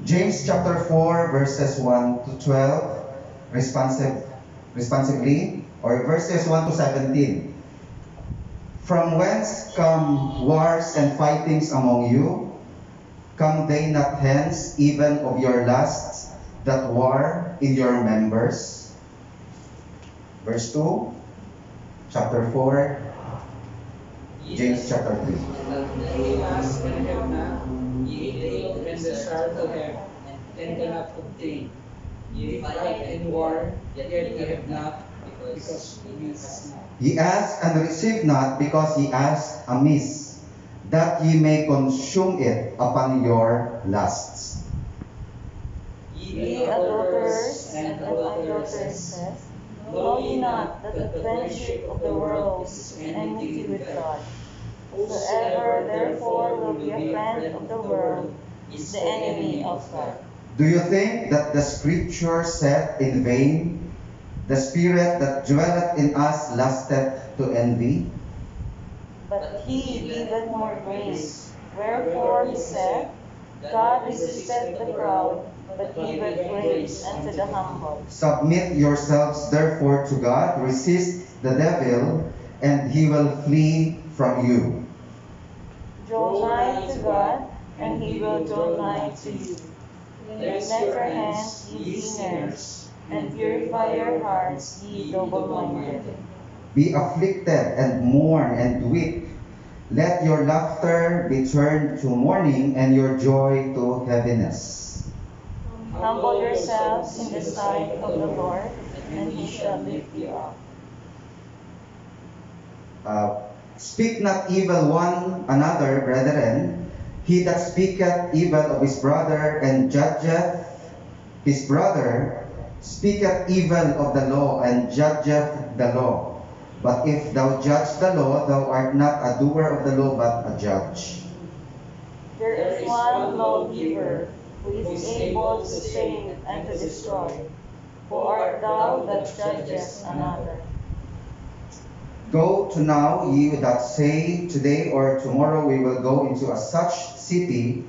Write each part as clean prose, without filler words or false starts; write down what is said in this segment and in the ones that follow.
James chapter 4 verses 1 to 12 responsively, or verses 1 to 17. From whence come wars and fightings among you? Come they not hence even of your lusts that war in your members? Verse 2, chapter 4, James chapter 3. Ye ask and have not, ye crave and desire to have, and cannot obtain. Ye fight and war, yet ye have not, because ye ask not. Ye ask and receive not, because ye ask amiss, that ye may consume it upon your lusts. Ye adulterers and adulteresses, know ye not that the fellowship of the world is enmity with God? Whosoever therefore will be a friend of the world is the enemy of God. Do you think that the scripture said in vain, the spirit that dwelleth in us lusted to envy? But he giveth more grace. Wherefore he said, God resisteth the proud, but giveth grace unto the humble. Submit yourselves therefore to God, resist the devil, and he will flee from you. Draw nigh to God, and he will draw nigh to you. Cleanse your hands, ye sinners, and purify your hearts, ye double-minded. Be afflicted and mourn and weep. Let your laughter be turned to mourning and your joy to heaviness. Humble yourselves in the sight of the Lord, and he shall lift you up. Speak not evil one another, brethren. He that speaketh evil of his brother and judgeth his brother, speaketh evil of the law and judgeth the law. But if thou judge the law, thou art not a doer of the law, but a judge. There is one lawgiver, who is able to save and to destroy. Who art thou that judgest another? Go to now, ye that say, today or tomorrow we will go into a such city,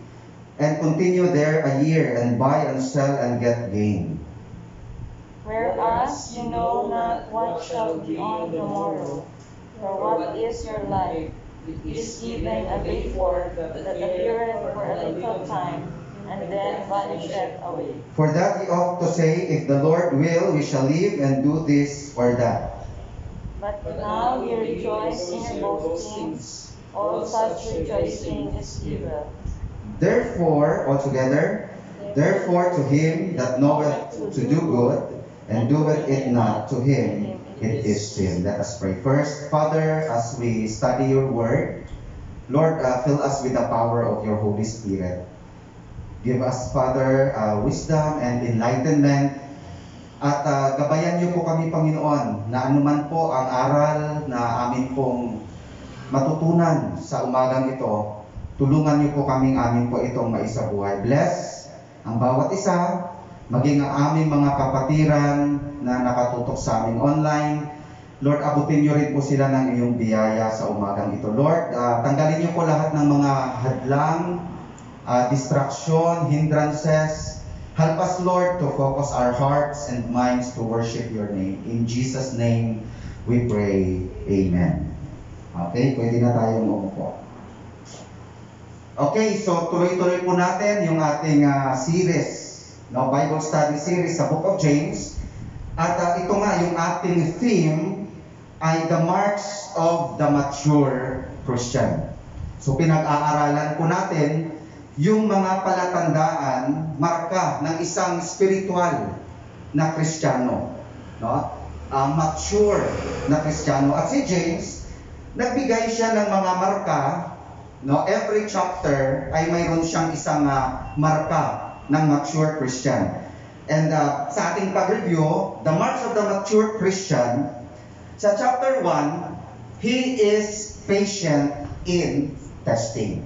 and continue there a year, and buy and sell and get gain. Whereas you know not what shall be on the morrow, for what is your life? It is even a vapor that appeareth for a little time, and then vanisheth away. For that ye ought to say, if the Lord will, we shall live and do this or that. But now ye rejoice in your boastings. All such rejoicing is evil. Therefore, altogether, therefore to him that knoweth to do good, and doeth it not, to him it is sin. Let us pray. First, Father, as we study your word, Lord, fill us with the power of your Holy Spirit. Give us, Father, wisdom and enlightenment. At gabayan niyo po kami, Panginoon, na anuman po ang aral na amin pong matutunan sa umagang ito, tulungan niyo po kaming amin po itong maisabuhay. Bless ang bawat isa, maging ang aming mga kapatiran na nakatutok sa amin online. Lord, abutin niyo rin po sila ng iyong biyaya sa umagang ito. Lord, tanggalin niyo po lahat ng mga hadlang, distraction, hindrances. Help us, Lord, to focus our hearts and minds to worship your name. In Jesus' name we pray. Amen. Okay, pwede na tayo umupo. Okay, so tuloy-tuloy po natin yung ating series, no, Bible study series sa Book of James. At ito nga, yung ating theme ay the marks of the mature Christian. So pinag-aaralan po natin yung mga palatandaan, marka ng isang spiritual na Kristiyano, no? Mature na Kristiyano. At si James, nagbigay siya ng mga marka, no? Every chapter ay mayroon siyang isang marka ng mature Christian. And sa ating pag-review, the marks of the mature Christian, sa chapter 1, he is patient in testing.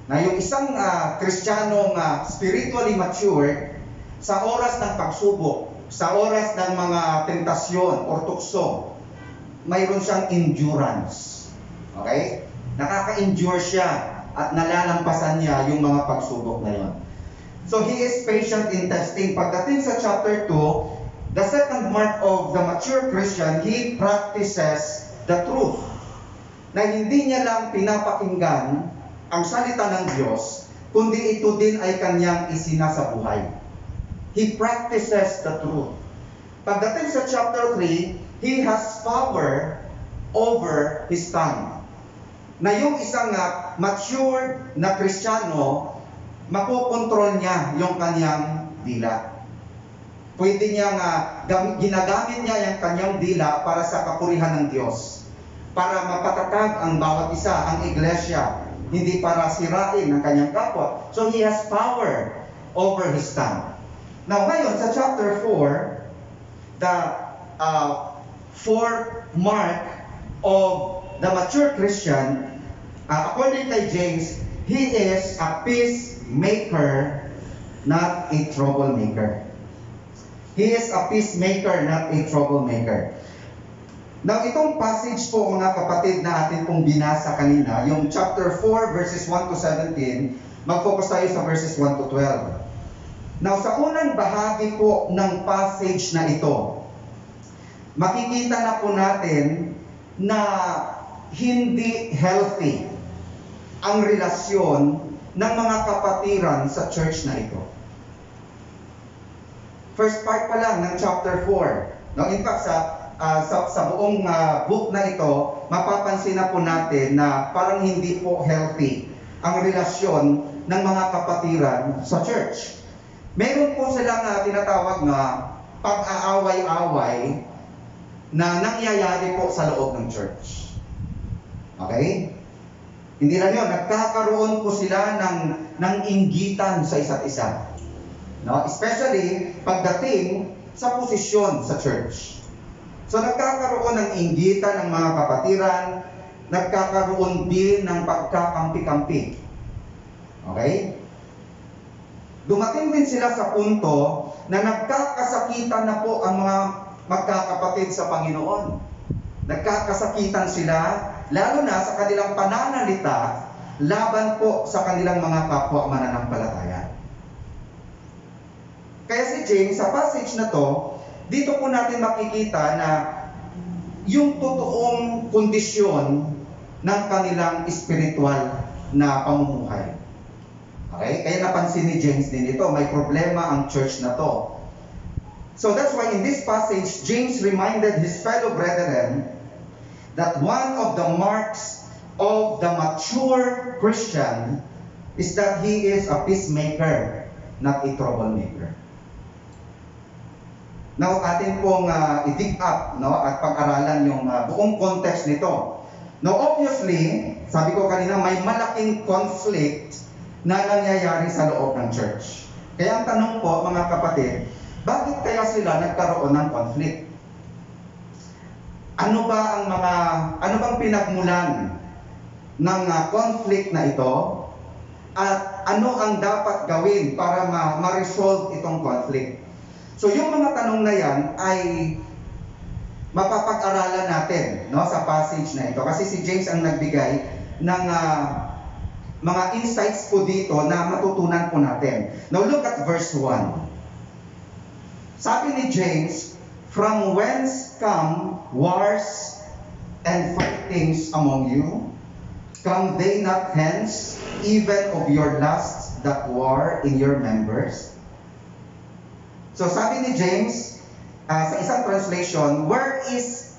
Na yung isang Kristiyanong spiritually mature, sa oras ng pagsubok, sa oras ng mga tentasyon o tukso, mayroon siyang endurance. Okay? Nakaka-endure siya at nalalampasan niya yung mga pagsubok na yon. So he is patient in testing. Pagdating sa chapter 2, the second mark of the mature Christian, he practices the truth. Na hindi niya lang pinapakinggan ang salita ng Diyos, kundi ito din ay kanyang isinasabuhay. He practices the truth. Pagdating sa chapter 3, he has power over his tongue. Na yung isang mature na Kristiyano, makokontrol niya yung kanyang dila. Pwede niya ginagamit niya yung kanyang dila para sa kapurihan ng Diyos. Para mapatatag ang bawat isa, ang iglesia. Hindi para sirain ang kanyang kapwa. So he has power over his tongue. Now ngayon, sa chapter 4, the fourth mark of the mature Christian, according to James, he is a peacemaker, not a troublemaker. He is a peacemaker, not a troublemaker. Now, itong passage po mga kapatid na atin pong binasa kanina, yung chapter 4 verses 1 to 17, mag-focus tayo sa verses 1 to 12. Now, sa unang bahagi po ng passage na ito, makikita na po natin na hindi healthy ang relasyon ng mga kapatiran sa church na ito. First part pa lang ng chapter 4. Now, in fact, sa buong book na ito, mapapansin na po natin na parang hindi po healthy ang relasyon ng mga kapatiran sa church. Meron po silang tinatawag na pag-aaway-away na nangyayari po sa loob ng church. Okay? Hindi lang yun, nagkakaroon po sila ng inggitan sa isa't isa. No? Especially pagdating sa posisyon sa church. So nagkakaroon ng inggitan ng mga kapatiran, nagkakaroon din ng pagkakampi-kampi. Okay? Dumating din sila sa punto na nagkakasakitan na po ang mga magkakapatid sa Panginoon. Nagkakasakitan sila, lalo na sa kanilang pananalita, laban po sa kanilang mga kapwa mananampalataya. Kaya si James, sa passage na to, dito po natin makikita na yung totoong kondisyon ng kanilang spiritual na pamumuhay. Okay? Kaya napansin ni James din ito, may problema ang church na to. So that's why in this passage, James reminded his fellow brethren that one of the marks of the mature Christian is that he is a peacemaker, not a troublemaker. Now, atin pong i-dig up at pag-aralan yung buong context nito. Now, obviously, sabi ko kanina, may malaking conflict na nangyayari sa loob ng church. Kaya ang tanong po, mga kapatid, bakit kaya sila nagkaroon ng conflict? Ano bang pinagmulan ng conflict na ito? At ano ang dapat gawin para ma-resolve itong conflict? So yung mga tanong na yan ay mapapag-aralan natin sa passage na ito. Kasi si James ang nagbigay ng mga insights po dito na matutunan po natin. Now look at verse 1. Sabi ni James, "From whence come wars and fightings among you? Come they not hence, even of your lusts that war in your members?" So sabi ni James, sa isang translation, what is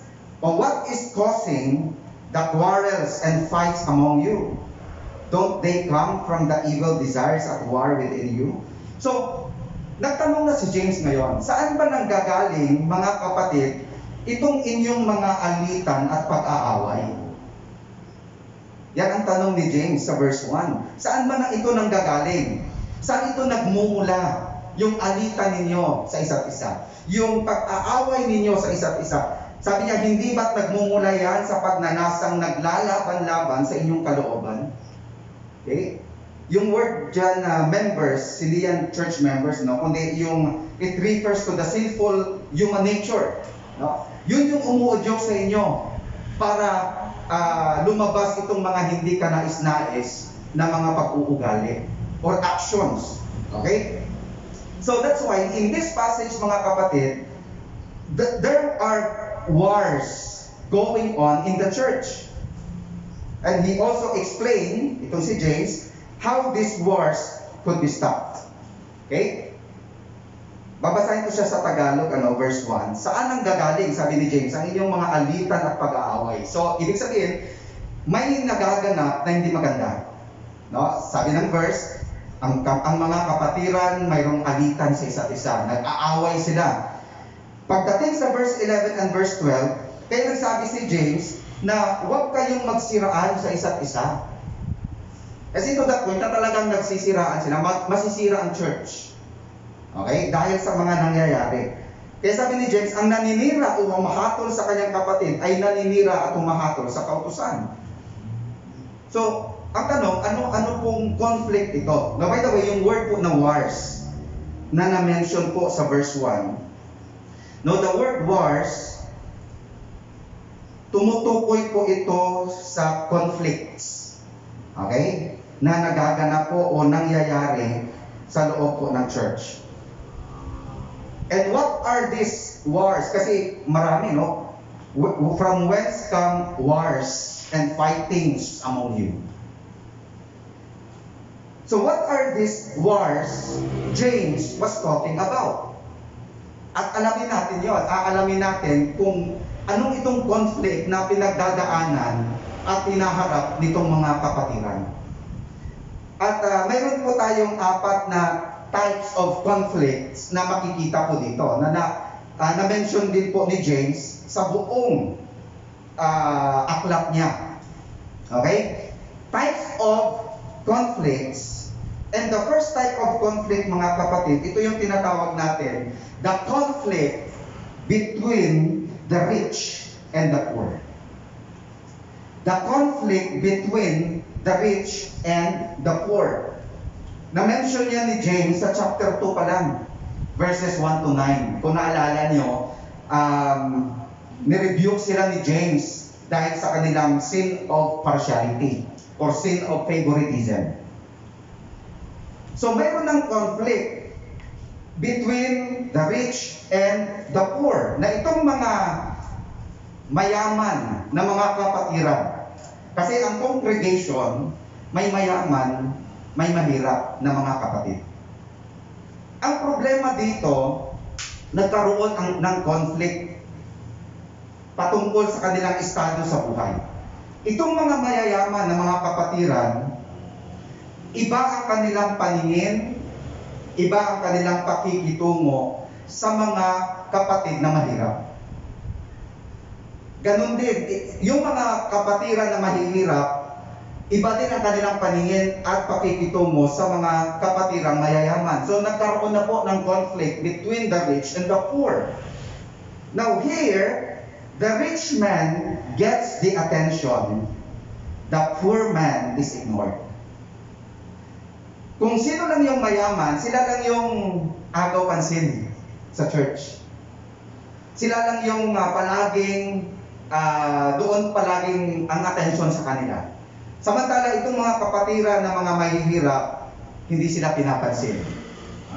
causing the quarrels and fights among you? Don't they come from the evil desires at war within you? So, nagtanong na si James ngayon, saan ba nanggagaling, mga kapatid, itong inyong mga alitan at pag-aaway? Yan ang tanong ni James sa verse 1. Saan ba ito nanggagaling? Saan ito nagmumula? Yung alitan ninyo sa isa't isa. Yung pag-aaway ninyo sa isa't isa. Sabi niya, hindi ba't nagmumula yan sa pagnanasang naglalaban-laban sa inyong kalooban? Okay? Yung word dyan members, hindi yan church members, kundi it refers to the sinful human nature. Yun yung umuudyok sa inyo para lumabas itong mga hindi kanais-nais na mga pag-uugali or actions Okay? So that's why in this passage, mga kapatid, there are wars going on in the church. And he also explained, itong si James, how these wars could be stopped. Okay? Babasahin ko siya sa Tagalog, verse 1. Saan ang gagaling, sabi ni James, ang inyong mga alitan at pag-aaway? So, ibig sabihin, may nagaganap na hindi maganda. No? Sabi ng verse, ang mga kapatiran, mayroong alitan sa isa't isa. Nag-aaway sila. Pagdating sa verse 11 and verse 12, kaya nagsabi si James na huwag kayong magsiraan sa isa't isa. Kasi to that point na talagang nagsisiraan sila, masisira ang church. Okay? Dahil sa mga nangyayari. Kaya sabi ni James, ang naninira o humahatol sa kanyang kapatid ay naninira at humahatol sa kautusan. So, ang tanong, ano pong conflict ito? Now, by the way, yung word po na wars na na-mention po sa verse 1. No, the word wars, tumutukoy po ito sa conflicts. Okay? Na nagaganap po o nangyayari sa loob po ng church. And what are these wars? Kasi marami, no? From whence come wars and fightings among you? So what are these wars James was talking about? At alamin natin yun. Aalamin natin kung anong itong conflict na pinagdadaanan at hinaharap nitong mga kapatiran. At mayroon po tayong 4 na types of conflicts na makikita po dito na mention din po ni James sa buong aklat niya. Okay? Types of conflicts. And the first type of conflict, mga kapatid, ito yung tinatawag natin, the conflict between the rich and the poor. The conflict between the rich and the poor. Na-mention yan ni James sa chapter 2 pa lang, verses 1 to 9. Kung naalala nyo, nirebuke sila ni James dahil sa kanilang sin of partiality or sin of favoritism. So mayroon ng conflict between the rich and the poor, na itong mga mayaman na mga kapatiran. Kasi ang congregation, may mayaman, may mahirap na mga kapatid. Ang problema dito, nagkaroon ng conflict patungkol sa kanilang estado sa buhay. Itong mga mayayaman na mga kapatiran, iba ang kanilang paningin, iba ang kanilang pakikitungo sa mga kapatid na mahirap. Ganon din, yung mga kapatiran na mahihirap, iba din ang kanilang paningin at pakikitungo sa mga kapatirang mayayaman. So nagkaroon na po ng conflict between the rich and the poor. Now here, the rich man gets the attention, the poor man is ignored. Kung sino lang yung mayaman, sila lang yung agaw pansin sa church. Sila lang yung palaging, doon palaging ang attention sa kanila. Samantala, itong mga kapatiran na mga mahihirap, hindi sila pinapansin.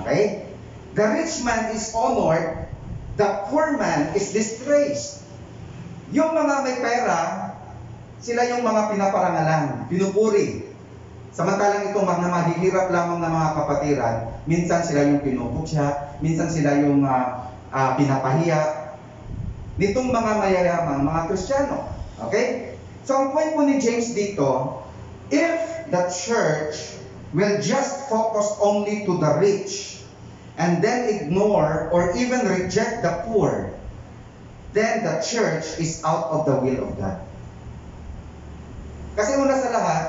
Okay? The rich man is honored, the poor man is disgraced. Yung mga may pera, sila yung mga pinaparangalan, pinupuri. Samantalang itong mga mahihirap lamang na mga kapatiran, minsan sila yung pinuputya, minsan sila yung pinapahiya nitong mga mayayamang mga Kristiyano. Okay? So ang point po ni James dito, if the church will just focus only to the rich and then ignore or even reject the poor, then the church is out of the will of God. Kasi una sa lahat,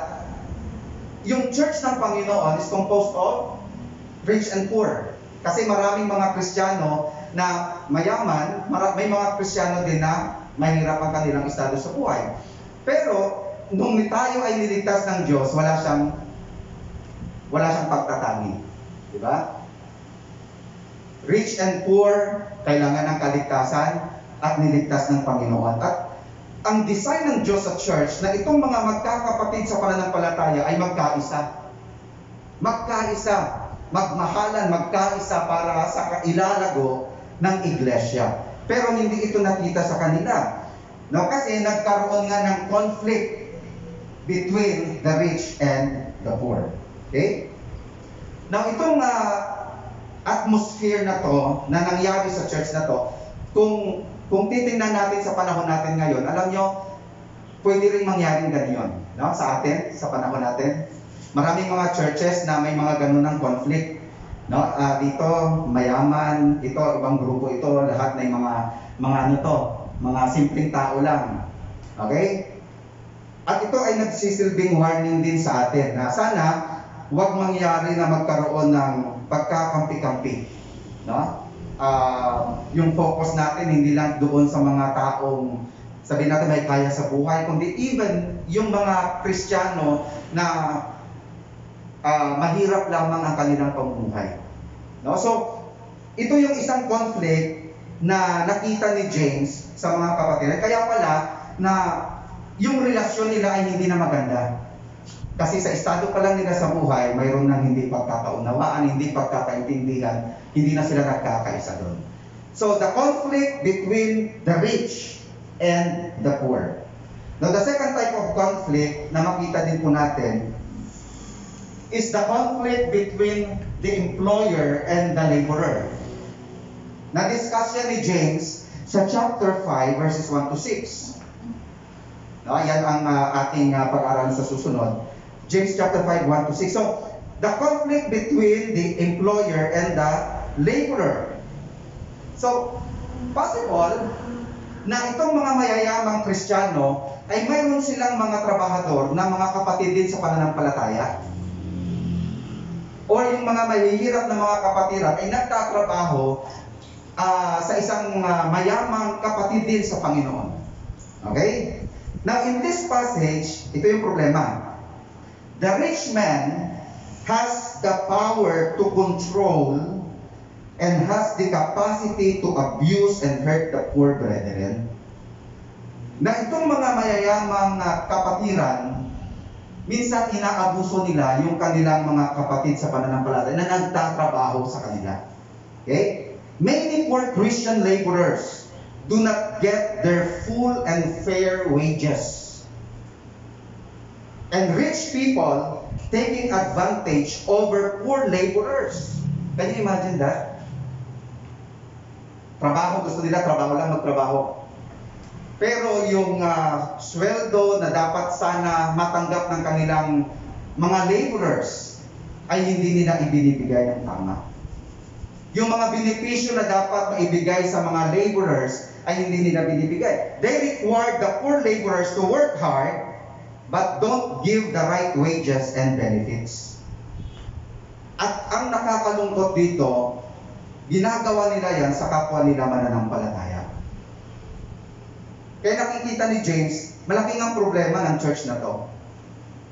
yung church ng Panginoon is composed of rich and poor. Kasi maraming mga Kristiyano na mayaman, may mga Kristiyano din na mahirap ang kanilang estado sa buhay. Pero, nung tayo ay niligtas ng Diyos, wala siyang pagtatangi. Diba? Rich and poor, kailangan ng kaligtasan at niligtas ng Panginoon. At ang design ng Diyos sa church na itong mga magkakapatid sa pananampalataya ay magkaisa. Magkaisa. magmahalan, magkaisa para sa kailalago ng iglesia. Pero hindi ito nakita sa kanila. No, kasi nagkaroon nga ng conflict between the rich and the poor. Okay? Now, itong atmosphere na to, na nangyari sa church na to, kung titingnan natin sa panahon natin ngayon, alam nyo, pwede rin mangyaring ganyan, no? Sa atin, sa panahon natin. Maraming mga churches na may mga ganun ng conflict. No? Dito, mayaman, ito, ibang grupo ito, lahat na mga simpleng tao lang. Okay? At ito ay nagsisilbing warning din sa atin na sana huwag mangyari na magkaroon ng pagkakampi-kampi. No? Yung focus natin hindi lang doon sa mga taong sabihin natin may kaya sa buhay, kundi even yung mga Kristiyano na mahirap lamang ang kanilang pamumuhay. No? So, ito yung isang conflict na nakita ni James sa mga kapatid. Kaya pala na yung relasyon nila ay hindi na maganda. Kasi sa estado pa lang nila sa buhay, mayroon nang hindi pagkakaunawaan, hindi pagkakaintindihan, hindi na sila nagkakaisa doon. So, the conflict between the rich and the poor. Now, the second type of conflict na makita din po natin is the conflict between the employer and the laborer. Na-discuss yan ni James sa chapter 5 verses 1 to 6. No, yan ang ating pag-aaral sa susunod. James chapter 5, 1 to 6. So, the conflict between the employer and the laborer. So, possible na itong mga mayayamang Kristiyano ay mayroon silang mga trabahador na mga kapatid din sa pananampalataya. O yung mga mahihirap na mga kapatiran ay nagtatrabaho sa isang mayamang kapatid din sa Panginoon. Okay? Now, in this passage, ito yung problema. The rich man has the power to control and has the capacity to abuse and hurt the poor brethren. Na itong mga mayayamang kapatiran, minsan inaabuso nila yung kanilang mga kapatid sa pananampalataya na nagtatrabaho sa kanila. Okay? Many poor Christian laborers do not get their full and fair wages. And rich people taking advantage over poor laborers. Can you imagine that? Trabaho, gusto nila, trabaho lang, magtrabaho. Pero yung sweldo na dapat sana matanggap ng kanilang mga laborers ay hindi nila ibinibigay ng tama. Yung mga benepisyo na dapat maibigay sa mga laborers ay hindi nila binibigay. They require the poor laborers to work hard but don't give the right wages and benefits. At ang nakakalungkot dito, ginagawa nila yan sa kapwa nila mananampalataya. Kaya nakikita ni James, malaking ang problema ng church na to.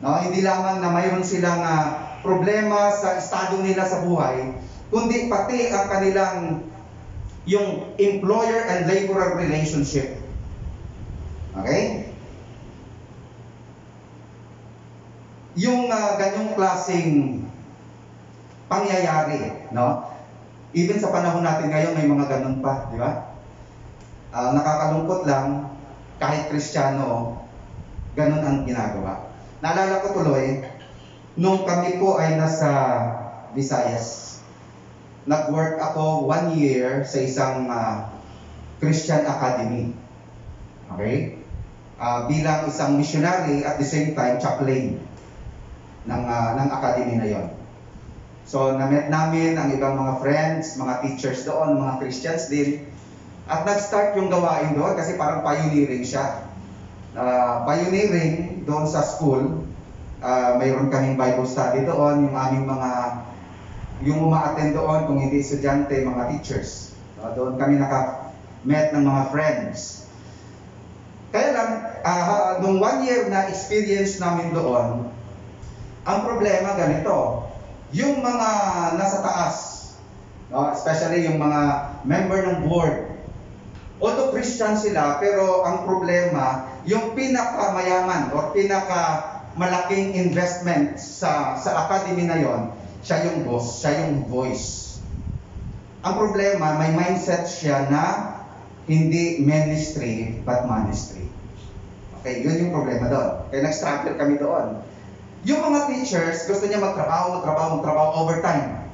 No, hindi lamang na mayroon silang problema sa estado nila sa buhay, kundi pati ang kanilang yung employer and laborer relationship. Okay? Yung ganyong klaseng pangyayari, no? Even sa panahon natin ngayon, may mga ganun pa, di ba? Nakakalungkot lang, kahit Kristiyano, ganun ang ginagawa. Naalala ko tuloy, nung kami po ay nasa Visayas, nag-work ako 1 year sa isang Christian Academy. Okay? Bilang isang missionary at the same time chaplain ng academy na yon. So, na-met namin ang ibang mga friends, mga teachers doon, mga Christians din. At nag-start yung gawain doon kasi parang pioneering siya. Pioneering doon sa school. Mayroon kaming Bible study doon, yung aming yung uma-attend doon, kung hindi estudyante, mga teachers. Doon kami naka-met ng mga friends. Kaya lang, nung 1 year na experience namin doon, ang problema ganito, yung mga nasa taas, no, especially yung mga member ng board, although Christian sila, pero ang problema, yung pinakamayaman o pinakamalaking investment sa academy na yon, Siya yung boss, siya yung voice. Ang problema, may mindset siya na hindi ministry but ministry. Okay, yun yung problema doon. Kaya nag-struggle kami doon. Yung mga teachers, gusto niya magtrabaho overtime.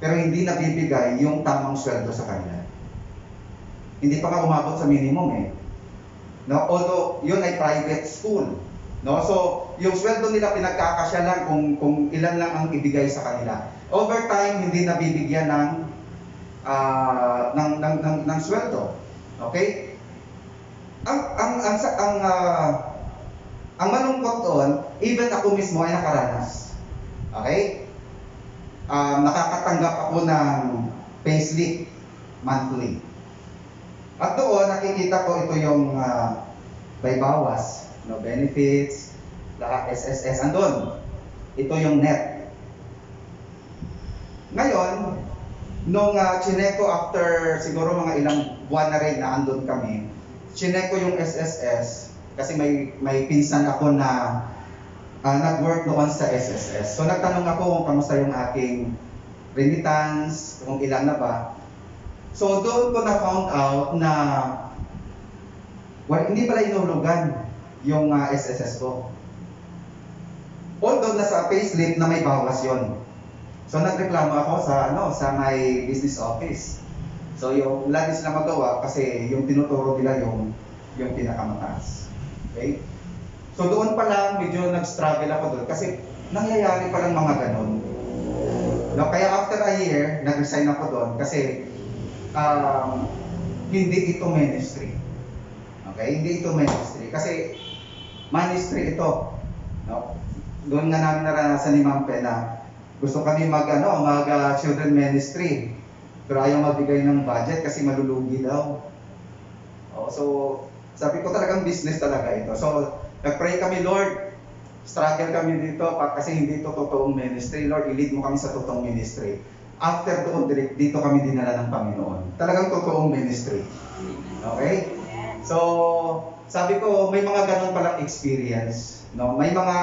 Pero hindi nabibigay yung tamang sweldo sa kanila. Hindi pa nga umabot sa minimum eh. No? Although, yun ay private school. No? So, yung sweldo nila pinagkakasya lang kung ilan lang ang ibigay sa kanila. Overtime, hindi nabibigyan ng sweldo. Okay? Ang malungkot doon, even ako mismo ay nakaranas. Okay? Nakakatanggap ako ng payslip monthly. At doon, nakikita ko ito yung may bawas, no, benefits, lahat SSS, andun. Ito yung net. Ngayon, nung chineko after siguro mga ilang buwan na rin na andun kami, chineko yung SSS kasi may pinsan ako na nag-work noon sa SSS. So nagtanong ako kung kamusta yung aking remittance, kung ilan na ba. So doon ko na found out na hindi pala inulugan yung SSS ko. Although nasa payslip na may bawas yon. So nagreklamo ako sa my business office. So yung wala din sila magawa kasi yung tinuturo nila yung pinakamataas. Okay? So doon pa lang medyo nag-struggle ako doon kasi nangyayari pa lang mga ganun. No, kaya after a year, nag-resign ako doon kasi hindi ito ministry. Okay? Hindi ito ministry kasi ministry ito. No? Doon nga namin naranasan ni Ma'am Pe na gusto kami mag children ministry. Pero ayaw magbigay ng budget kasi malulugi daw. So sabi ko talagang business talaga ito. So nag-pray kami, Lord, struggle kami dito kasi hindi ito totoong ministry. Lord, i-lead mo kami sa totoong ministry. After doon, dito kami dinala ng Panginoon. Talagang totoong ministry. Okay? So, sabi ko, may mga ganun palang experience. No? May mga,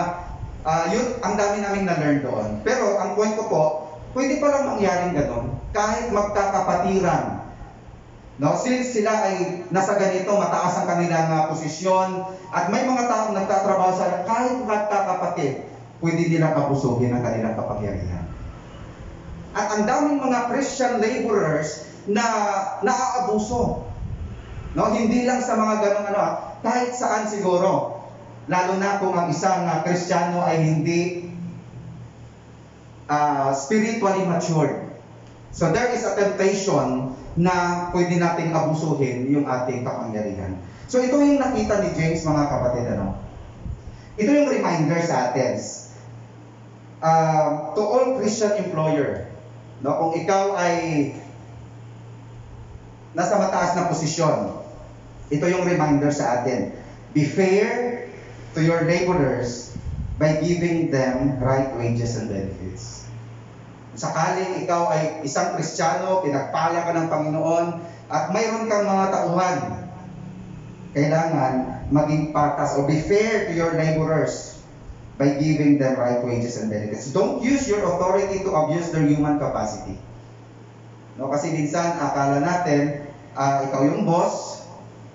yun, ang dami naming na-learn doon. Pero, ang point ko po, pwede palang mangyaring ganun, kahit magkakapatiran. No? Since sila ay nasa ganito, mataas ang kanilang posisyon, at may mga taong nagtatrabaho sa kahit magkakapatid, pwede nilang abusuhin ang kanilang kapangyarihan. At ang daming mga Christian laborers na naaabuso. No, hindi lang sa mga ganung kahit saan siguro. Lalo na kung ang isang Kristiyano ay hindi spiritually matured. So there is a temptation na pwede nating abusuhin yung ating kapangyarihan. So ito yung nakita ni James, mga kapatid. Ito yung reminder sa atin. To all Christian employer, no, kung ikaw ay nasa mataas na posisyon, ito yung reminder sa atin. Be fair to your laborers by giving them right wages and benefits. Sakaling ikaw ay isang Kristiyano, pinagpala ka ng Panginoon, at mayroon kang mga tauhan, kailangan maging patas o be fair to your laborers by giving them right wages and benefits. Don't use your authority to abuse their human capacity. No, kasi minsan akala natin, ikaw yung boss,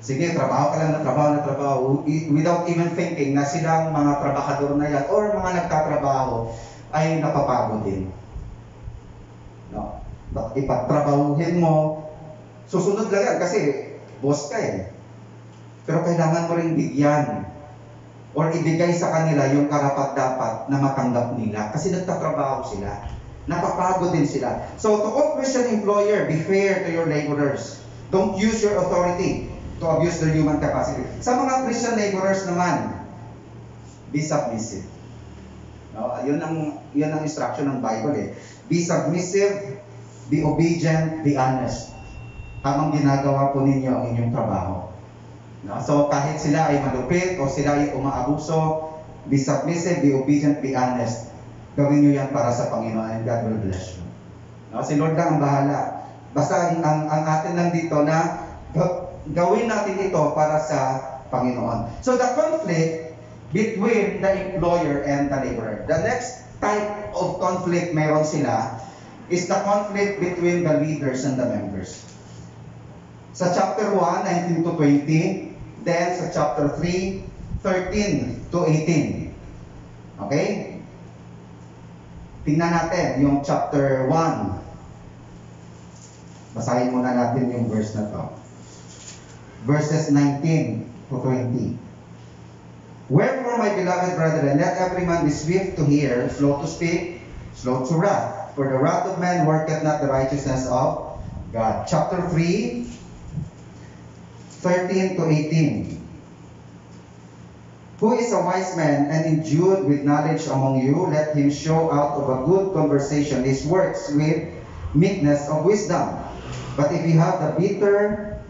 sige, trabaho ka lang na trabaho, without even thinking na silang mga trabahador na yan or mga nagtatrabaho ay napapagod din. No? Ipatrabahuhin mo, susunod lang yan kasi boss ka eh. Pero kailangan mo rin bigyan or ibigay sa kanila yung karapat-dapat na matanggap nila kasi nagtatrabaho sila. Napapagod din sila. So to all Christian employer, be fair to your laborers. Don't use your authority to abuse their human capacity. Sa mga Christian laborers naman, be submissive. No, yun ang instruction ng Bible eh. Be submissive, be obedient, be honest. Habang ginagawa po ninyo ang inyong trabaho. No? So kahit sila ay malupit o sila ay umaabuso, be submissive, be obedient, be honest. Gawin nyo yan para sa Panginoon and God will bless you. No? Si Lord lang ang bahala. Basta ang atin lang dito na gawin natin ito para sa Panginoon. So the conflict between the employer and the laborer. The next type of conflict meron sila is the conflict between the leaders and the members. Sa chapter 1, 19 to 20, then sa chapter 3, 13 to 18. Okay? Tingnan natin yung chapter 1. Basahin muna natin yung verse na to. Verses 19 to 20. Wherefore, my beloved brethren, let every man be swift to hear, slow to speak, slow to wrath. For the wrath of man worketh not the righteousness of God. Chapter 3, 13 to 18. Who is a wise man and endued with knowledge among you? Let him show out of a good conversation his works with meekness of wisdom. But if you have bitter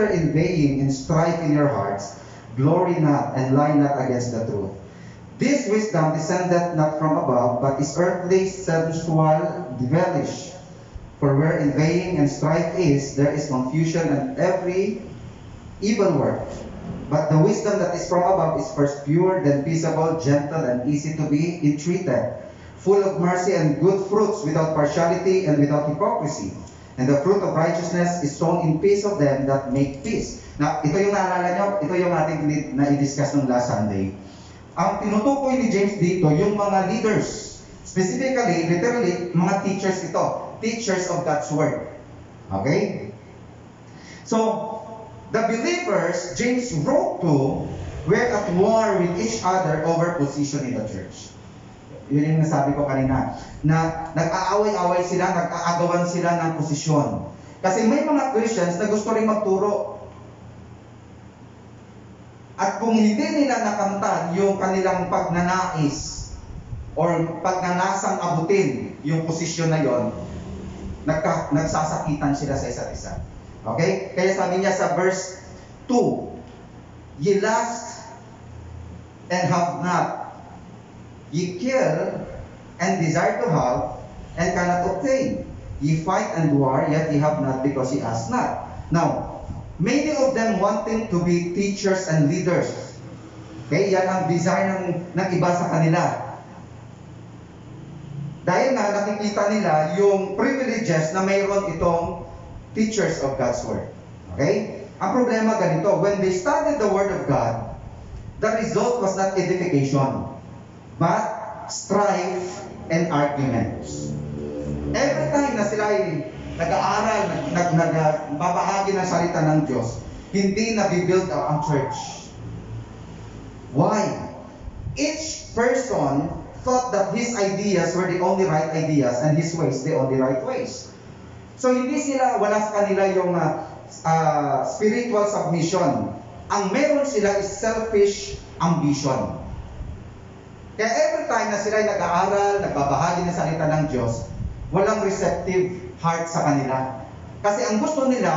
envying and strife in your hearts, glory not and lie not against the truth. This wisdom descendeth not from above, but is earthly, sensual, devilish. For where envying and strife is, there is confusion and every evil work. But the wisdom that is from above is first pure, then peaceable, gentle, and easy to be entreated, full of mercy and good fruits, without partiality and without hypocrisy. And the fruit of righteousness is sown in peace of them that make peace. Na, ito yung naalala nyo, ito yung ating na-i-discuss nung last Sunday. Ang tinutukoy ni James dito, yung mga leaders, specifically, literally, mga teachers ito. Teachers of God's Word. Okay? So, the believers James wrote to were at war with each other over position in the church. Yun yung nasabi ko kanina, na nag-aaway-away sila, nag-aagawan sila ng posisyon. Kasi may mga Christians na gusto rin magturo. At kung hindi nila nakamtan yung kanilang pagnanais or pagnanasang abutin yung posisyon na yon, nagsasakitan sila sa isa't isa. Okay? Kaya sabi niya sa verse 2, ye lust and have not, ye kill and desire to have and cannot obtain. Ye fight and war, yet ye have not because ye ask not. Now, many of them wanting to be teachers and leaders. Okay? Yan ang desire ng iba sa kanila. Dahil nga nakikita nila yung privileges na mayroon itong teachers of God's Word. Okay? Ang problema ganito, when they studied the Word of God, the result was not edification, but strife and arguments. Every time na sila ay nag-aaral, nagbabahagi ng salita ng Diyos, hindi nabibuild up ang church. Why? Each person thought that his ideas were the only right ideas and his ways the only right ways. So hindi sila, wala sa kanila yung spiritual submission. Ang meron sila is selfish ambition. Kaya every time na sila ay nag-aaral, nagbabahagi ng salita ng Diyos, walang receptive heart sa kanila. Kasi ang gusto nila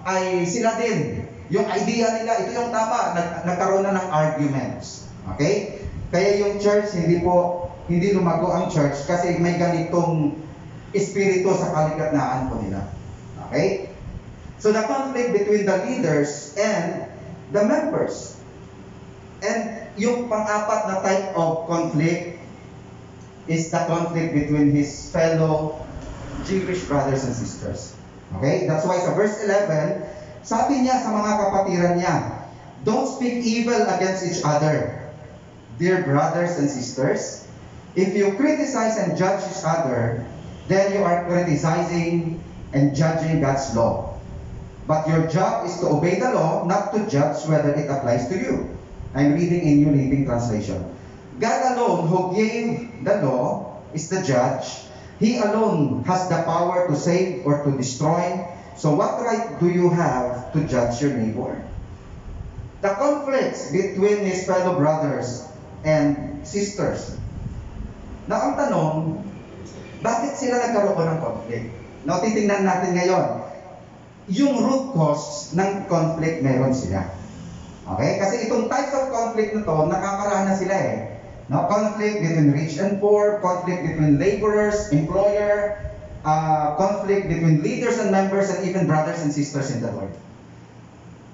ay sila din. Yung idea nila, ito yung tama, nagkaroon na ng arguments. Okay? Kaya yung church, hindi lumago ang church kasi may ganitong espiritu sa kaligatnaan po nila. Okay? So the conflict between the leaders and the members. And yung pang-apat na type of conflict is the conflict between his fellow Jewish brothers and sisters. Okay? That's why sa verse 11, sabi niya sa mga kapatiran niya, don't speak evil against each other. Dear brothers and sisters, if you criticize and judge each other, then you are criticizing and judging God's law. But your job is to obey the law, not to judge whether it applies to you. I'm reading in New Living Translation. God alone who gave the law is the judge. He alone has the power to save or to destroy. So what right do you have to judge your neighbor? The conflicts between his fellow brothers and sisters. Na ang tanong, bakit sila nagkaroon ng conflict? Now, titingnan natin ngayon. Yung root cause ng conflict meron sila. Okay? Kasi itong types of conflict na to, nakakaranas sila eh. No? Conflict between rich and poor, conflict between laborers, employer, conflict between leaders and members, and even brothers and sisters in the Lord.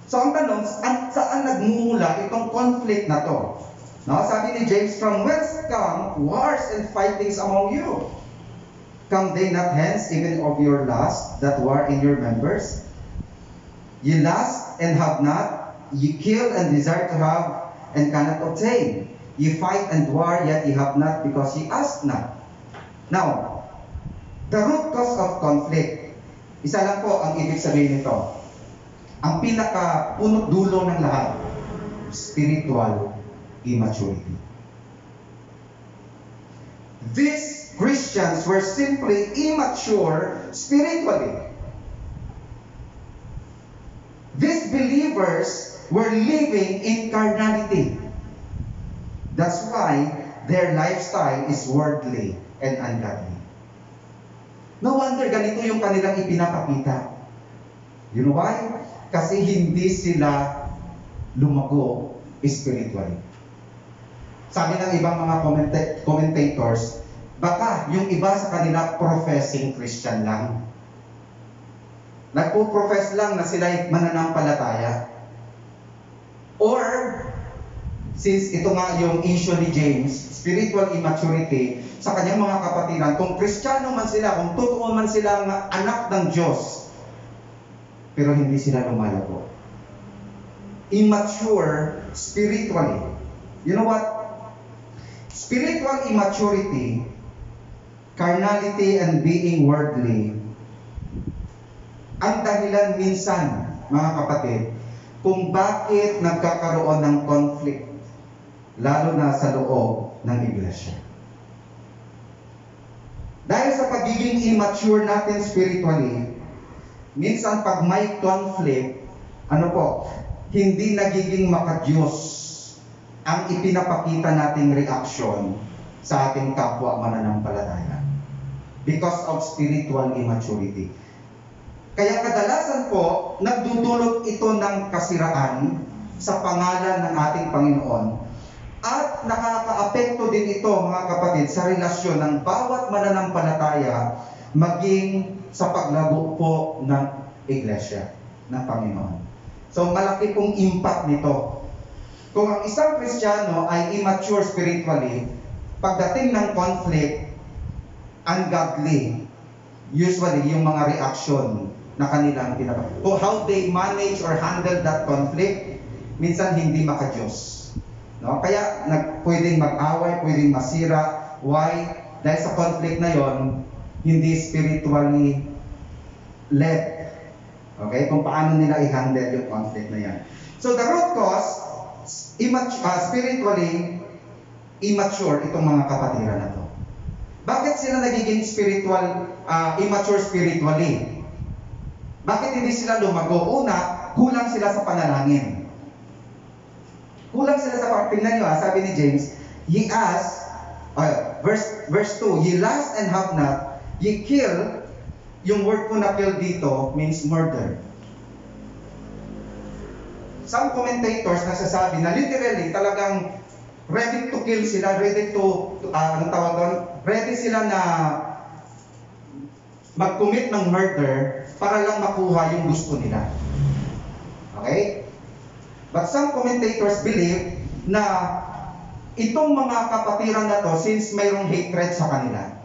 So ang tanong, saan nagmumula itong conflict na to? No, sabi ni James, from whence come wars and fightings among you? Come they not hence even of your lust that war in your members? Ye lust and have not, ye kill and desire to have and cannot obtain. Ye fight and war, yet ye have not because ye ask not. Now, the root cause of conflict, isa lang po ang ibig sabihin nito. Ang pinaka punot dulo ng lahat, spiritual immaturity. These Christians were simply immature spiritually. These believers were living in carnality. That's why their lifestyle is worldly and ungodly. No wonder ganito yung kanilang ipinapakita. You know why? Kasi hindi sila lumago spiritually. Sabi ng ibang mga commentators, baka yung iba sa kanila professing Christian lang. Nagpo-profess lang na sila'y mananampalataya. Or, since ito nga yung issue ni James, spiritual immaturity, sa kanyang mga kapatiran, kung Kristiyano man sila, kung totoo man sila nga anak ng Diyos, pero hindi sila lumalago. Immature spiritually. You know what? Spiritual immaturity, carnality, and being worldly, ang dahilan minsan, mga kapatid, kung bakit nagkakaroon ng conflict, lalo na sa loob ng iglesia. Dahil sa pagiging immature natin spiritually, minsan pag may conflict, hindi nagiging makadiyos ang ipinapakita nating reaksyon sa ating kapwa mananampalataya. Because of spiritual immaturity. Kaya kadalasan po, nagdudulot ito ng kasiraan sa pangalan ng ating Panginoon. At nakakaapekto din ito, mga kapatid, sa relasyon ng bawat mananampalataya maging sa paglago po ng iglesia ng Panginoon. So malaki pong impact nito. Kung ang isang Kristiyano ay immature spiritually, pagdating ng conflict, ungodly, usually yung mga reaction na kanilang pinapakita. So how they manage or handle that conflict, minsan hindi makadiyos. No? Kaya pwedeng mag-away, pwedeng masira. Why? Dahil sa conflict na yon, hindi spiritually led. Okay? Kung paano nila i-handle yung conflict na yan. So the root cause, spiritually immature itong mga kapatiran na to. Bakit sila nagiging immature spiritually? Bakit hindi sila lumago? Una, kulang sila sa panalangin. Kulang sila sa panalangin. Tingnan nyo, sabi ni James, ye ask, verse 2, ye lust and have not, ye kill. Yung word po na kill dito means murder. Some commentators nagsasabi na literally talagang ready to kill sila, ready sila na mag-commit ng murder para lang makuha yung gusto nila. Okay? But some commentators believe na itong mga kapatiran na to, since mayroong hatred sa kanila,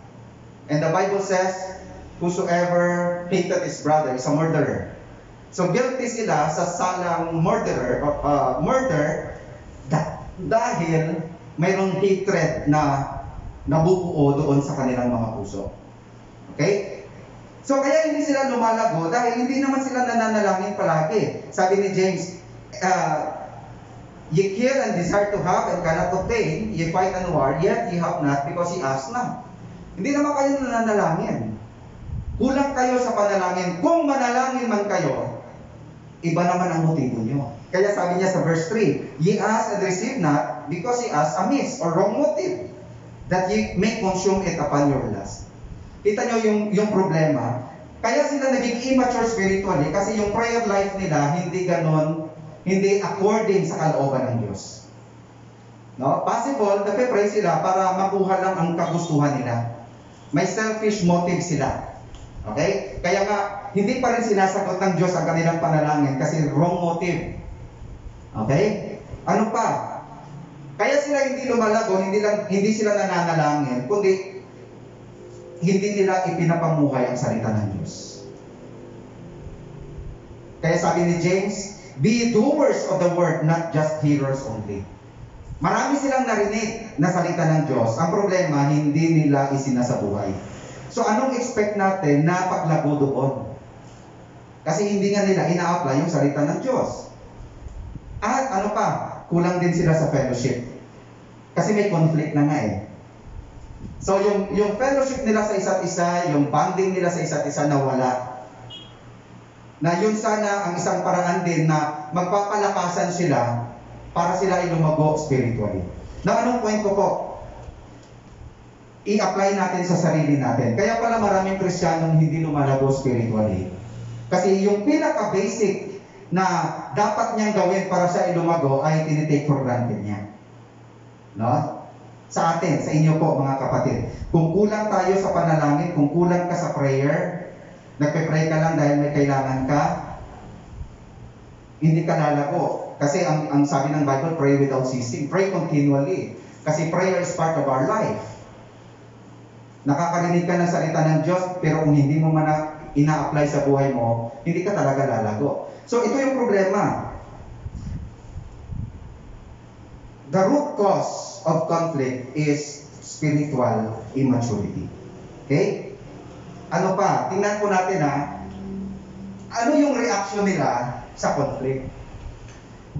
and the Bible says, whosoever hated his brother is a murderer. So guilty sila sa salang murder dahil mayroong hatred na nabubuo doon sa kanilang mga puso. Okay? So kaya hindi sila lumalago dahil hindi naman sila nananalangin palagi. Sabi ni James, ye kill and desire to have and cannot obtain, ye fight and war, yet ye have not because ye ask not. Hindi naman kayo nananalangin. Kulang kayo sa panalangin. Kung manalangin man kayo, iba naman ang motibo nyo. Kaya sabi niya sa verse 3, ye ask and receive not because ye ask amiss or wrong motive, that ye may consume it upon your lust. Kita nyo yung problema. Kaya sila naging immature spiritually kasi yung prayer life nila hindi according sa kalooban ng Diyos. No? Possible, nagpe-pray sila para makuha lang ang kagustuhan nila. May selfish motive sila. Okay? Kaya nga, hindi pa rin sinasagot ng Diyos ang kanilang panalangin kasi wrong motive. Okay? Ano pa? Kaya sila hindi lumalago, hindi sila nananalangin, kundi hindi nila ipinapamuhay ang salita ng Diyos. Kaya sabi ni James, be doers of the word, not just hearers only. Marami silang narinig na salita ng Diyos. Ang problema, hindi nila isinasabuhay. So anong expect natin na paglago doon? Kasi hindi nga nila ina-apply yung salita ng Diyos. At ano pa, kulang din sila sa fellowship. Kasi may conflict na nga eh. So yung fellowship nila sa isa't isa, yung bonding nila sa isa't isa nawala. Na yun sana ang isang paraan din na magpapalakasan sila para sila ay lumago spiritually. Na anong point ko po? I-apply natin sa sarili natin. Kaya pala maraming Kristiyanong hindi lumalago spiritually. Kasi yung pinaka-basic na dapat niyang gawin para siya ay lumago ay tinitake for granted niya. No? Sa atin, sa inyo po mga kapatid. Kung kulang tayo sa panalangin, kung kulang ka sa prayer, nagpe-pray ka lang dahil may kailangan ka, hindi ka lalago. Kasi ang sabi ng Bible, pray without ceasing. Pray continually. Kasi prayer is part of our life. Nakakarinig ka ng salita ng Diyos, pero kung hindi mo man ina-apply sa buhay mo, hindi ka talaga lalago. So ito yung problema. The root cause of conflict is spiritual immaturity. Okay? Ano pa? Tingnan po natin ano yung reaction nila sa conflict.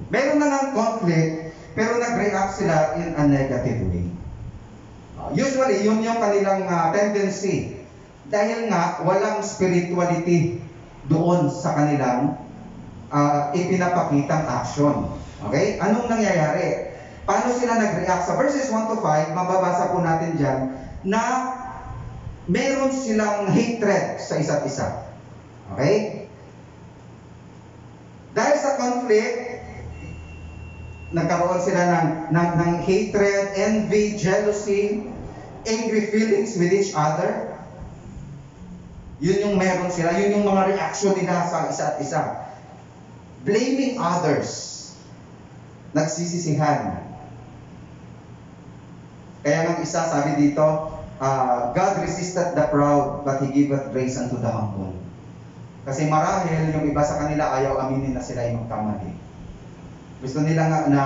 Meron na ng conflict, pero nag-react sila in a negative way. Usually, yun yung kanilang tendency. Dahil nga, walang spirituality doon sa kanilang ipinapakitang action. Okay? Anong nangyayari? Paano sila nag-react? Sa verses 1 to 5, mababasa po natin dyan, na meron silang hatred sa isa't isa. Okay? Dahil sa conflict, nagkaroon sila ng hatred, envy, jealousy, angry feelings with each other. Yun yung meron sila. Yun yung mga reaction nila sa isa't isa. Blaming others. Nagsisisihan. Kaya ng isa sabi dito, God resisted the proud, but He giveth grace unto the humble. Kasi marahil yung iba sa kanila ayaw aminin na sila ay magkamali. Gusto nila na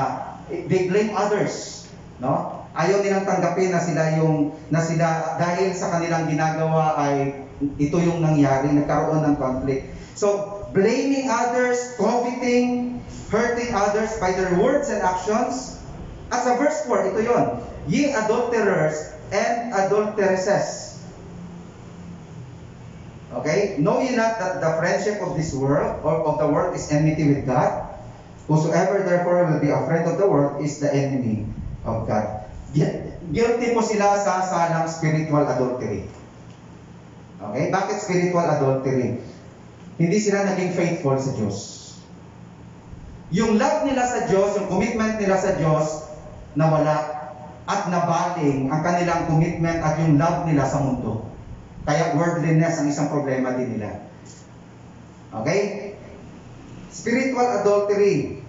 they blame others, no? Ayaw nilang tanggapin na sila dahil sa kanilang ginagawa ay ito yung nangyari, nagkaroon ng conflict. So, blaming others, coveting, hurting others by their words and actions. At sa verse 4, ito yon. Ye adulterers and adulteresses. Okay? Know ye not that the friendship of this world or of the world is enmity with God? Whosoever therefore will be a friend of the world is the enemy of God. Guilty po sila sa salang spiritual adultery. Okay? Bakit spiritual adultery? Hindi sila naging faithful sa Diyos. Yung love nila sa Diyos, yung commitment nila sa Diyos, nawala at nabaling ang kanilang commitment at yung love nila sa mundo. Kaya worldliness ang isang problema din nila. Okay? Spiritual adultery.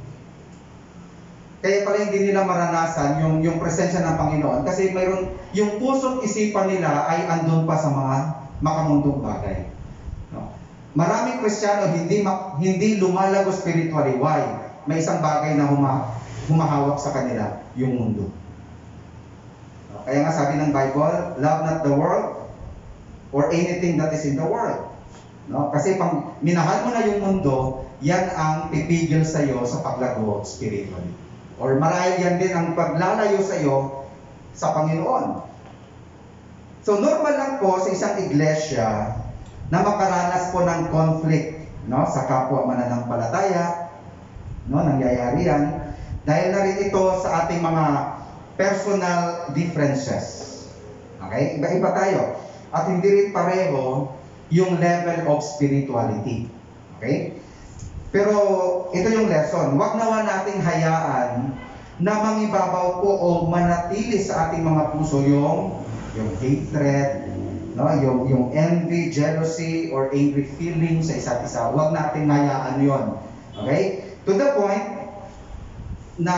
Kaya pala hindi nila maranasan yung presensya ng Panginoon kasi mayroon yung puso't isipan nila ay andun pa sa mga makamundong bagay. No? Maraming Kristiyano hindi lumalago spiritually. Why? May isang bagay na humahawak sa kanila, yung mundo. No? Kaya nga sabi ng Bible, love not the world or anything that is in the world. No? Kasi pag minahal mo na yung mundo, yan ang pipigil sa iyo sa paglago spiritually. Or marahil yan din ang paglalayo sa iyo sa Panginoon. So normal lang po sa isang iglesia na makaranas po ng conflict, no, sa kapwa mananampalataya, no, nangyayari yan dahil na rin ito sa ating mga personal differences. Okay? Iba-iba tayo. At hindi rin pareho yung level of spirituality. Okay? Pero ito yung lesson. Huwag naman nating hayaan na mangibabaw po o manatili sa ating mga puso yung hatred, no, yung envy, jealousy, or angry feeling sa isa't isa. Huwag nating hayaan yon. Okay? To the point na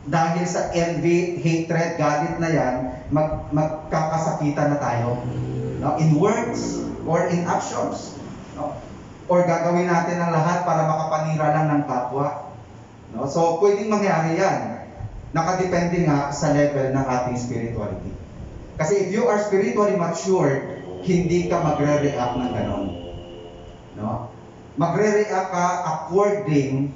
dahil sa envy, hatred, galit na yan, magkakasakitan na tayo. No? In words or in actions. No? Or gagawin natin ang lahat para makapanira lang ng kapwa. No? So, pwedeng mangyari yan. Nakadepende nga sa level ng ating spirituality. Kasi if you are spiritually matured, hindi ka magre-react ng ganon. No? Magre-react ka according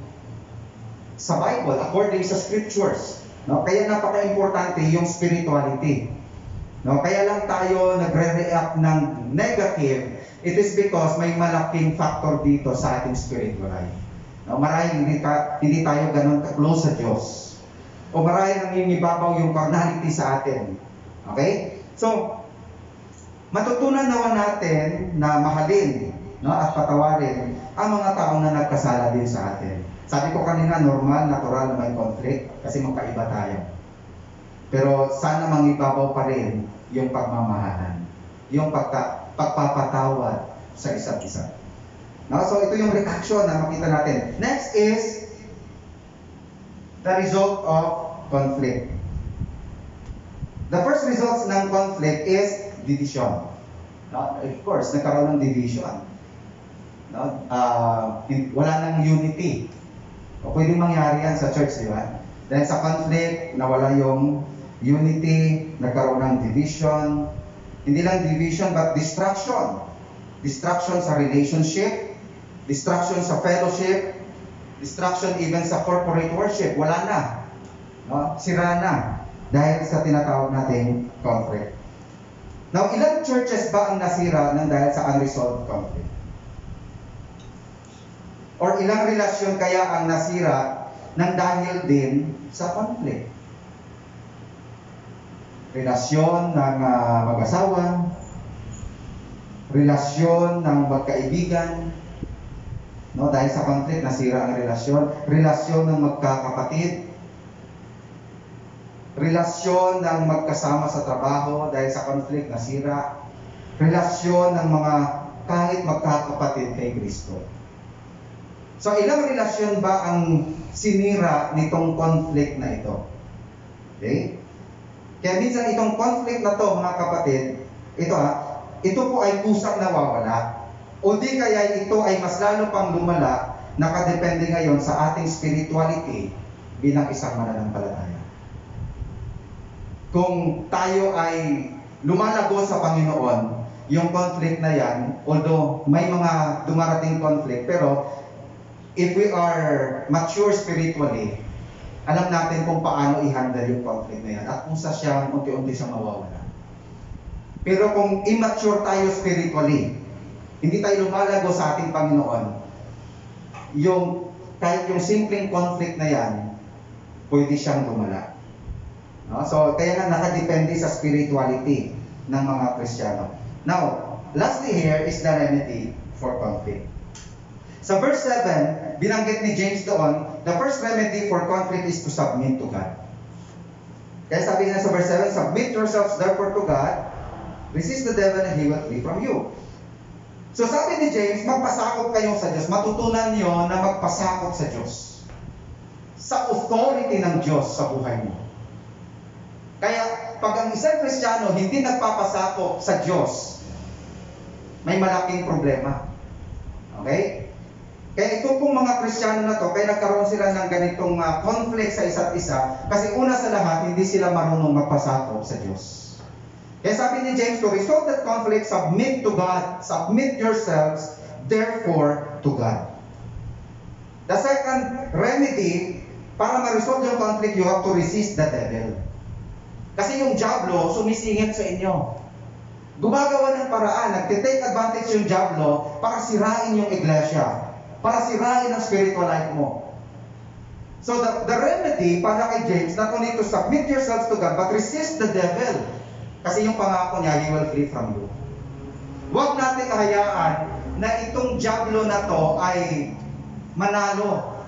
sa Bible, according sa scriptures. No? Kaya napaka-importante yung spirituality. No? Kaya lang tayo nagre-react ng negative, it is because may malaking factor dito sa ating spiritual life. No? Marahil hindi tayo ganun ka-close sa Diyos. O marahil nangingibabaw yung carnality sa atin. Okay? So, matutunan naman natin na mahalin, no, at patawarin ang mga taong na nagkasala din sa atin. Sabi ko kanina, normal, natural na may conflict kasi magkaiba tayo. Pero sana mangibabaw pa rin yung pagmamahalan, yung pagpapatawad sa isa't isa. No? So ito yung reaction na makita natin. Next is the result of conflict. The first results ng conflict is division. No? Of course, nagkaroon ng division. No? Wala nang unity. O pwedeng mangyari yan sa church, di ba? Dahil sa conflict, nawala yung unity, nagkaroon ng division. Hindi lang division, but distraction. Distraction sa relationship, distraction sa fellowship, distraction even sa corporate worship. Wala na. No? Sira na. Dahil sa tinatawag nating conflict. Now, ilang churches ba ang nasira ng dahil sa unresolved conflict? Or ilang relasyon kaya ang nasira ng dahil din sa conflict? Relasyon ng mag-asawa, relasyon ng magkaibigan, no, dahil sa conflict nasira ang relasyon ng magkakapatid, relasyon ng magkasama sa trabaho dahil sa conflict nasira, relasyon ng mga kahit magkakapatid kay Kristo. So, ilang relasyon ba ang sinira nitong conflict na ito? Okay? Kaya minsan itong conflict na to, mga kapatid, ito po ay kusang nawawala. O di kaya ito ay mas lalo pang lumala, nakadepende ngayon sa ating spirituality bilang isang mananampalataya. Kung tayo ay lumalago sa Panginoon, yung conflict na yan, although may mga dumarating conflict, pero if we are mature spiritually, alam natin kung paano i-handle yung conflict na yan at kung sa siya unti-unti siyang mawawala. Pero kung immature tayo spiritually, hindi tayo lumalago sa ating Panginoon, kahit yung simpleng conflict na yan, pwede siyang lumala. No? So, kaya nga nakadepende sa spirituality ng mga Kristiyano. Now, lastly here is the remedy for conflict. Sa verse 7, binanggit ni James doon, the first remedy for conflict is to submit to God. Kaya sabi niya sa verse 7, submit yourselves therefore to God, resist the devil and he will flee from you. So sabi ni James, magpasakop kayo sa Diyos. Matutunan niyo na magpasakop sa Diyos. Sa authority ng Diyos sa buhay mo. Kaya pag ang isang Kristiyano hindi nagpapasakop sa Diyos, may malaking problema. Okay? Kaya ito pong mga Kristiyano na to, kaya nagkaroon sila ng ganitong conflict sa isa't isa, kasi una sa lahat, hindi sila marunong magpasakop sa Diyos. Kaya sabi ni James, to resolve that conflict, submit to God, submit yourselves, therefore, to God. The second remedy, para ma-resolve yung conflict, you have to resist the devil. Kasi yung diablo, sumisingit sa inyo. Gumagawa ng paraan, nagtitake advantage yung diablo para sirain yung iglesia, para sirain ang spiritual life mo. So the remedy para kay James, not only to submit yourselves to God, but resist the devil. Kasi yung pangako niya, he will flee from you. Huwag natin kahayaan na itong diablo na to ay manalo.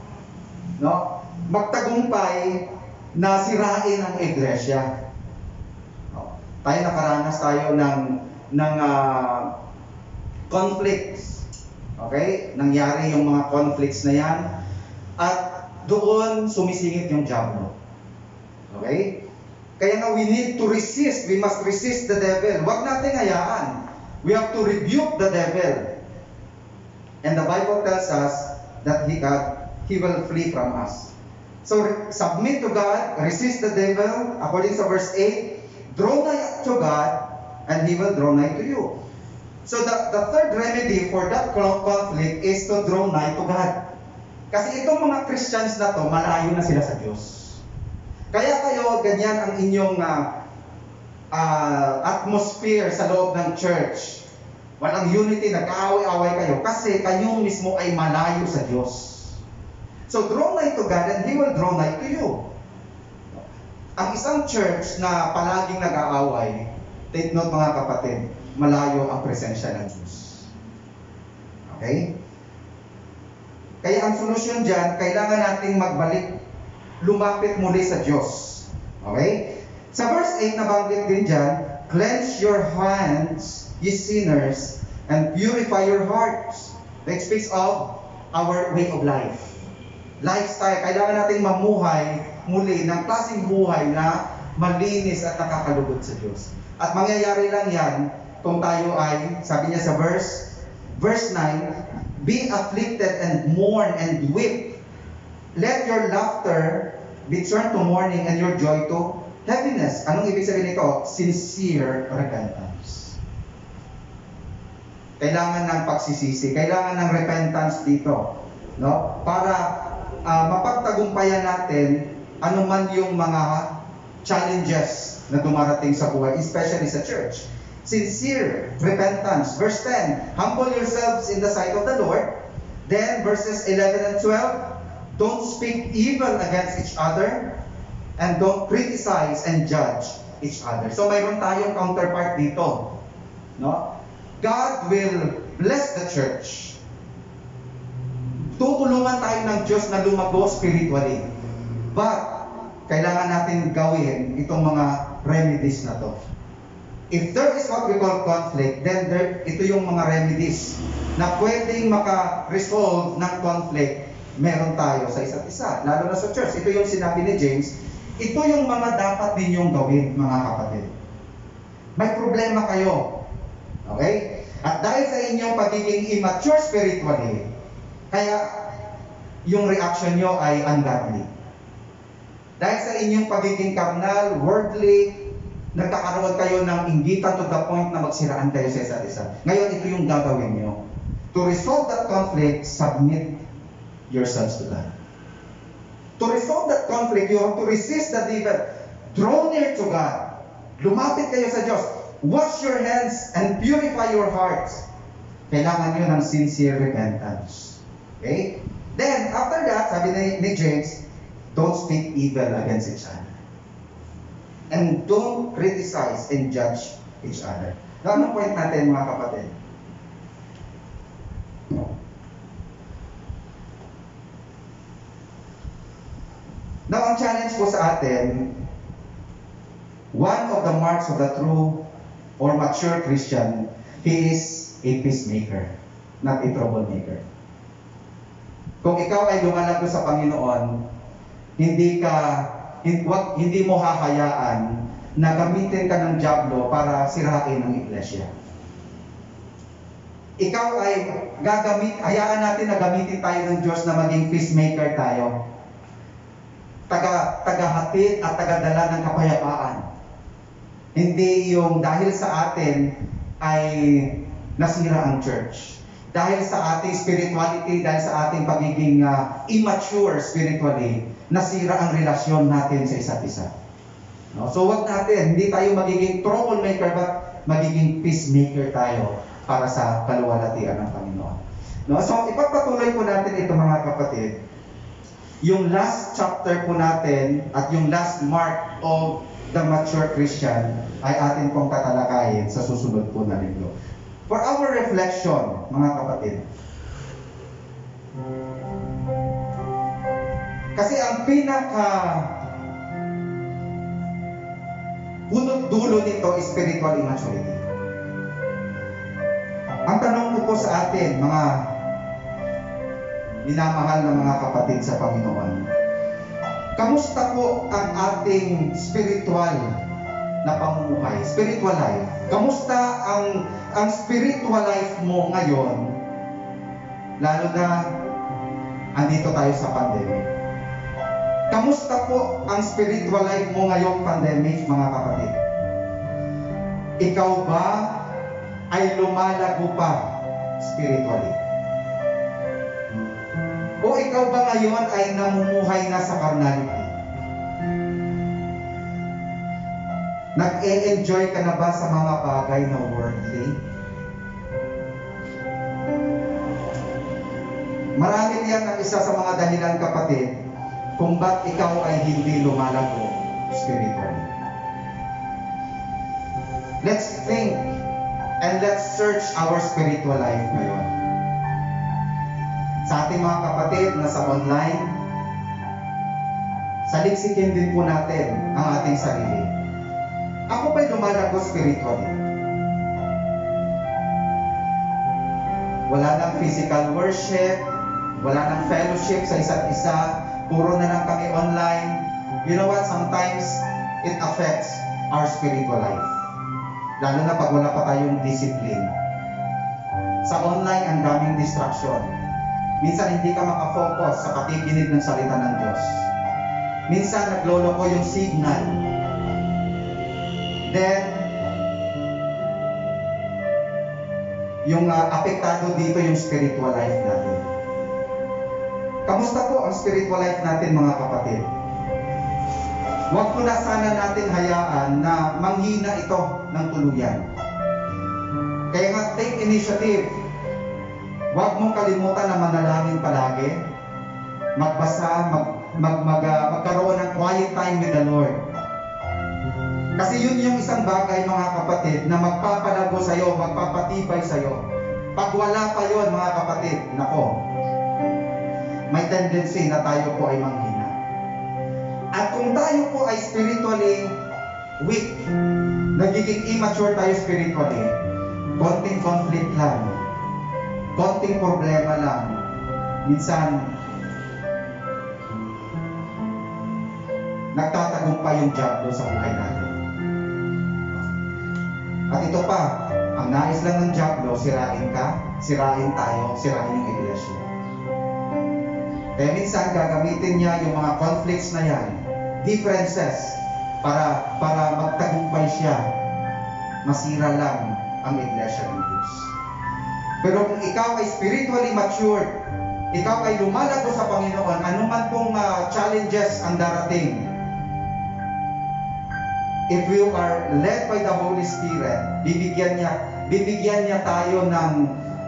No? Magtagumpay na sirain ang iglesia. Tayo nakaranas tayo ng conflicts. Okay? Nangyari yung mga conflicts na yan. At doon sumisingit yung diablo. Okay? Kaya nga we need to resist. We must resist the devil. Huwag nating hayaan. We have to rebuke the devil. And the Bible tells us that he will flee from us. So submit to God, resist the devil, according to verse 8, draw nigh to God, and He will draw nigh to you. So the third remedy for that conflict is to draw nigh to God. Kasi itong mga Christians na to, malayo na sila sa Diyos. Kaya kayo, ganyan ang inyong atmosphere sa loob ng church. Walang unity, nag-aaway-away kayo kasi kayo mismo ay malayo sa Diyos. So draw nigh to God and He will draw nigh to you. Ang isang church na palaging nag-aaway, take note mga kapatid, malayo ang presensya ng Diyos. Okay? Kaya ang solusyon dyan, kailangan nating magbalik, lumapit muli sa Diyos. Okay? Sa verse 8 nabanggit din dyan, cleanse your hands, ye sinners, and purify your hearts. That speaks of our way of life. Lifestyle, kailangan nating mamuhay muli ng klaseng buhay na malinis at nakakalugod sa Diyos. At mangyayari lang yan kung tayo ay, sabi niya sa verse 9, be afflicted and mourn and weep. Let your laughter be turned to mourning and your joy to heaviness. Anong ibig sabihin nito? Sincere repentance. Kailangan ng pagsisisi, kailangan ng repentance dito, no? Para mapagtagumpayan natin anuman yung mga challenges na dumarating sa buhay, especially sa church. Sincere repentance. Verse 10, humble yourselves in the sight of the Lord. Then verses 11 and 12, don't speak evil against each other and don't criticize and judge each other. So mayroon tayong counterpart dito, no? God will bless the church. Tutulungan tayo ng Diyos na lumago spiritually. But kailangan natin gawin itong mga remedies na to. If there is what we call conflict, then ito yung mga remedies na pwedeng maka-resolve ng conflict meron tayo sa isa't isa. Lalo na sa church. Ito yung sinabi ni James. Ito yung mga dapat ninyong gawin, mga kapatid. May problema kayo. Okay? At dahil sa inyong pagiging immature spiritually, kaya yung reaction nyo ay ungodly. Dahil sa inyong pagiging carnal, worldly, nagkakaroon kayo ng inggitan to the point na magsiraan kayo sa isa't isa. Ngayon, ito yung gagawin nyo. To resolve that conflict, submit yourselves to God. To resolve that conflict, you have to resist the devil. Draw near to God. Lumapit kayo sa Diyos. Wash your hands and purify your hearts. Kailangan nyo ng sincere repentance. Okay? Then, after that, sabi ni James, don't speak evil against each other. And don't criticize and judge each other. Now, anong point natin, mga kapatid? Now, ang challenge po sa atin, one of the marks of the true or mature Christian, he is a peacemaker, not a troublemaker. Kung ikaw ay lumalago sa Panginoon, hindi mo hahayaan na gamitin ka ng dyablo para sirain ang iglesia. Ikaw ay hayaan natin na gamitin tayo ng Diyos na maging peacemaker tayo. Tagahatid at tagadala ng kapayapaan. Hindi yung dahil sa atin ay nasira ang church. Dahil sa ating spirituality, dahil sa ating pagiging immature spiritually, nasira ang relasyon natin sa isa't isa. No? So wag natin, hindi tayo magiging troublemaker, but magiging peacemaker tayo para sa kaluwalhatian ng Panginoon. No? So ipagpatuloy po natin ito, mga kapatid. Yung last chapter po natin at yung last mark of the mature Christian ay atin pong tatalakayin sa susunod po na linggo. For our reflection, mga kapatid, kasi ang punot-dulo nito is spiritual immaturity. Ang tanong ko po sa atin, mga minamahal na mga kapatid sa Panginoon, Kamusta po ang ating spiritual na pamumuhay, spiritual life? Kamusta ang spiritual life mo ngayon? Lalo na andito tayo sa pandemic. Kamusta po ang spiritual life mo ngayong pandemic, mga kapatid? Ikaw ba ay lumalago pa spiritually? O ikaw ba ngayon ay namumuhay na sa carnality? Nag-e-enjoy ka na ba sa mga bagay na worldly? Marahil yan ang isa sa mga dahilan, kapatid, kung ba't ikaw ay hindi lumalago spiritually. Let's think and let's search our spiritual life ngayon. Sa ating mga kapatid na sa online, saliksikin din po natin ang ating sarili. Ako ba'y lumalago spiritually? Wala nang physical worship, wala nang fellowship sa isa't isa, puro na lang kami online. You know what? Sometimes it affects our spiritual life. Lalo na pag wala pa tayong discipline. Sa online, ang daming distraction. Minsan hindi ka makafocus sa pakikinig ng salita ng Diyos. Minsan nagloloko yung signal. Then, yung apektado dito yung spiritual life natin. Kamusta po ang spiritual life natin, mga kapatid? Huwag po na sana natin hayaan na manghina ito ng tuluyan. Kaya nga, take initiative. Huwag mong kalimutan na manalangin palagi. Magbasa, magkaroon ng quiet time with the Lord. Kasi yun yung isang bagay, mga kapatid, na magpapalago sa'yo, magpapatibay sa'yo. Pag wala pa yun, mga kapatid, nako, may tendency na tayo po ay manghina. At kung tayo po ay spiritually weak, nagiging immature tayo spiritually, konting conflict lang, konting problema lang, minsan nagtatagumpay yung diablo sa buhay natin. At ito pa, ang nais lang ng diablo, sirain ka, sirain tayo, sirain yung iglesia. Kaya minsan gagamitin niya yung mga conflicts na yan, differences, para magtagumpay siya, masira lang ang iglesia ng Diyos. Pero kung ikaw ay spiritually matured, ikaw ay lumalago sa Panginoon, anuman pong challenges ang darating, if you are led by the Holy Spirit, bibigyan niya tayo ng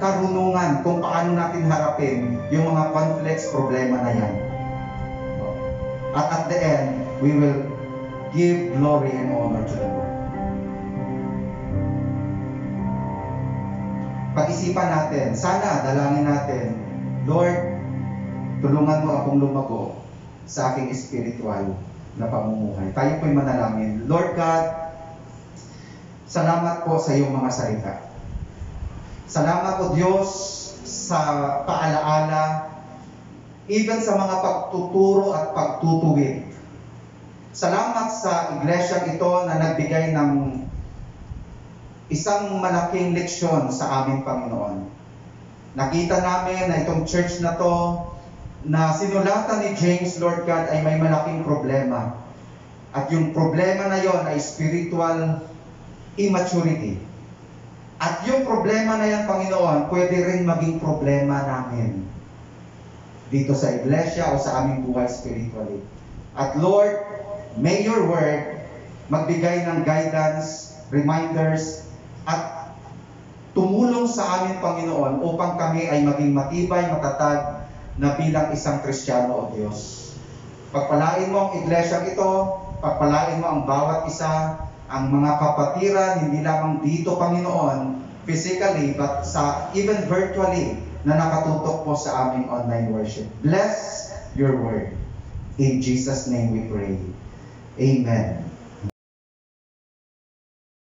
karunungan kung paano natin harapin yung mga conflicts, problema na yan. At at the end, we will give glory and honor to the Lord. Pag-isipan natin, sana dalangin natin, Lord, tulungan mo akong lumago sa aking spiritual na pamumuhay. Tayo po'y manalangin. Lord God, salamat po sa iyong mga salita. Salamat po, Diyos, sa paalaala, even sa mga pagtuturo at pagtutuwid. Salamat sa iglesia ito na nagbigay ng isang malaking leksyon sa aming Panginoon. Nakita namin na itong church na to, na sinulatan ni James, Lord God, ay may malaking problema. At yung problema na yon ay spiritual immaturity. At yung problema na yan, Panginoon, pwede rin maging problema namin dito sa iglesia o sa aming buhay spiritually. At Lord, may your word magbigay ng guidance, reminders, at tumulong sa amin, Panginoon, upang kami ay maging matibay, matatag na bilang isang Kristiyano o Diyos. Pagpalain mo ang iglesia ito, pagpalain mo ang bawat isa, ang mga kapatiran, hindi lamang dito, Panginoon, physically, but even virtually, na nakatutok po sa aming online worship. Bless your word. In Jesus' name we pray. Amen.